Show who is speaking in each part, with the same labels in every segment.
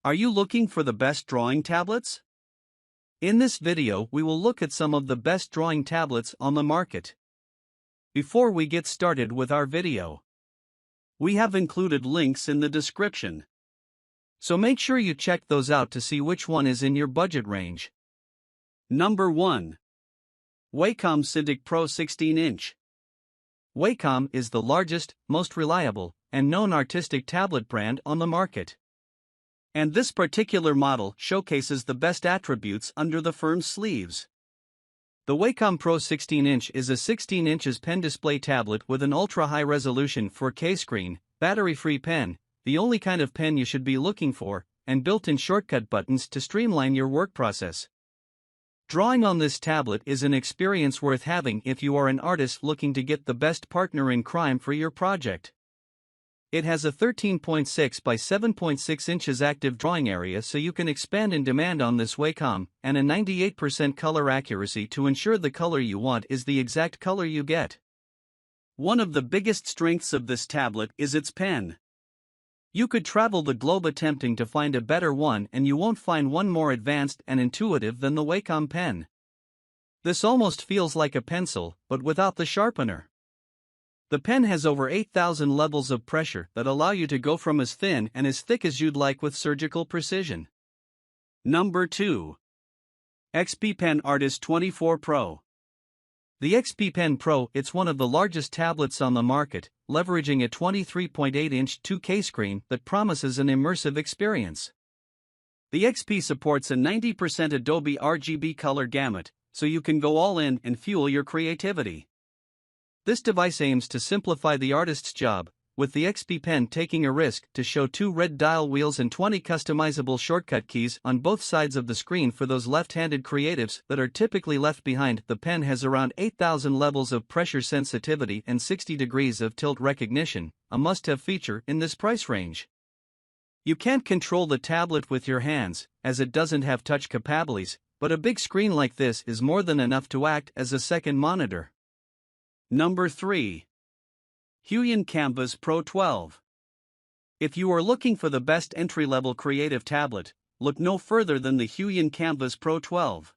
Speaker 1: Are you looking for the best drawing tablets? In this video, we will look at some of the best drawing tablets on the market. Before we get started with our video, we have included links in the description, so make sure you check those out to see which one is in your budget range. Number 1. Wacom Cintiq Pro 16-inch. Wacom is the largest, most reliable, and known artistic tablet brand on the market. And this particular model showcases the best attributes under the firm's sleeves. The Wacom Pro 16-inch is a 16 inches pen display tablet with an ultra-high-resolution 4K screen, battery-free pen, the only kind of pen you should be looking for, and built-in shortcut buttons to streamline your work process. Drawing on this tablet is an experience worth having if you are an artist looking to get the best partner in crime for your project. It has a 13.6 by 7.6 inches active drawing area, so you can expand in demand on this Wacom, and a 98% color accuracy to ensure the color you want is the exact color you get. One of the biggest strengths of this tablet is its pen. You could travel the globe attempting to find a better one, and you won't find one more advanced and intuitive than the Wacom pen. This almost feels like a pencil, but without the sharpener. The pen has over 8,000 levels of pressure that allow you to go from as thin and as thick as you'd like with surgical precision. Number 2. XP Pen Artist 24 Pro. The XP Pen Pro, it's one of the largest tablets on the market, leveraging a 23.8-inch 2K screen that promises an immersive experience. The XP supports a 90% Adobe RGB color gamut, so you can go all in and fuel your creativity. This device aims to simplify the artist's job, with the XP Pen taking a risk to show 2 red dial wheels and 20 customizable shortcut keys on both sides of the screen for those left-handed creatives that are typically left behind. The pen has around 8,000 levels of pressure sensitivity and 60 degrees of tilt recognition, a must-have feature in this price range. You can't control the tablet with your hands, as it doesn't have touch capabilities, but a big screen like this is more than enough to act as a second monitor. Number 3. Huion Canvas Pro 12. If you are looking for the best entry-level creative tablet, look no further than the Huion Canvas Pro 12.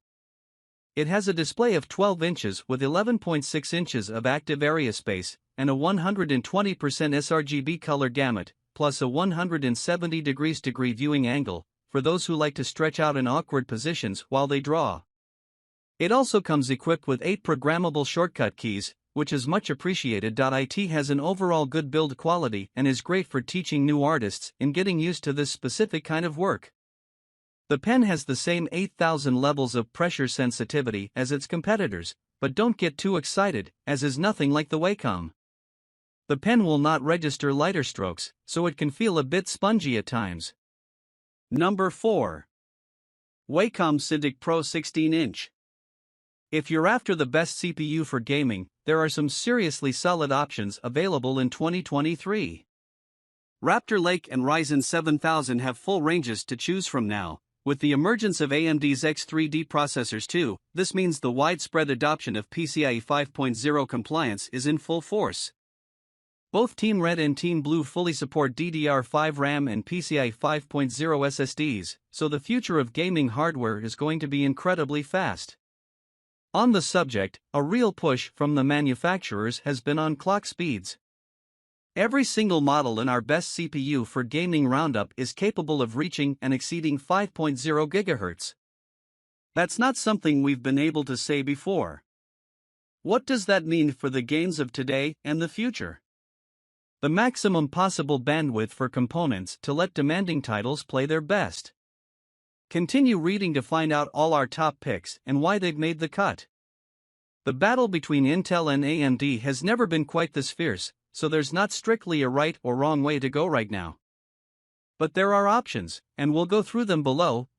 Speaker 1: It has a display of 12 inches with 11.6 inches of active area space, and a 120% sRGB color gamut, plus a 170 degrees viewing angle, for those who like to stretch out in awkward positions while they draw. It also comes equipped with 8 programmable shortcut keys, which is much appreciated. It has an overall good build quality and is great for teaching new artists in getting used to this specific kind of work. The pen has the same 8,000 levels of pressure sensitivity as its competitors, but don't get too excited, as is nothing like the Wacom. The pen will not register lighter strokes, so it can feel a bit spongy at times. Number 4. Wacom Cintiq Pro 16-inch. If you're after the best CPU for gaming, there are some seriously solid options available in 2023. Raptor Lake and Ryzen 7000 have full ranges to choose from now. With the emergence of AMD's X3D processors too, this means the widespread adoption of PCIe 5.0 compliance is in full force. Both Team Red and Team Blue fully support DDR5 RAM and PCIe 5.0 SSDs, so the future of gaming hardware is going to be incredibly fast. On the subject, a real push from the manufacturers has been on clock speeds. Every single model in our best CPU for gaming roundup is capable of reaching and exceeding 5.0 GHz. That's not something we've been able to say before. What does that mean for the games of today and the future? The maximum possible bandwidth for components to let demanding titles play their best. Continue reading to find out all our top picks and why they've made the cut. The battle between Intel and AMD has never been quite this fierce, so there's not strictly a right or wrong way to go right now. But there are options, and we'll go through them below.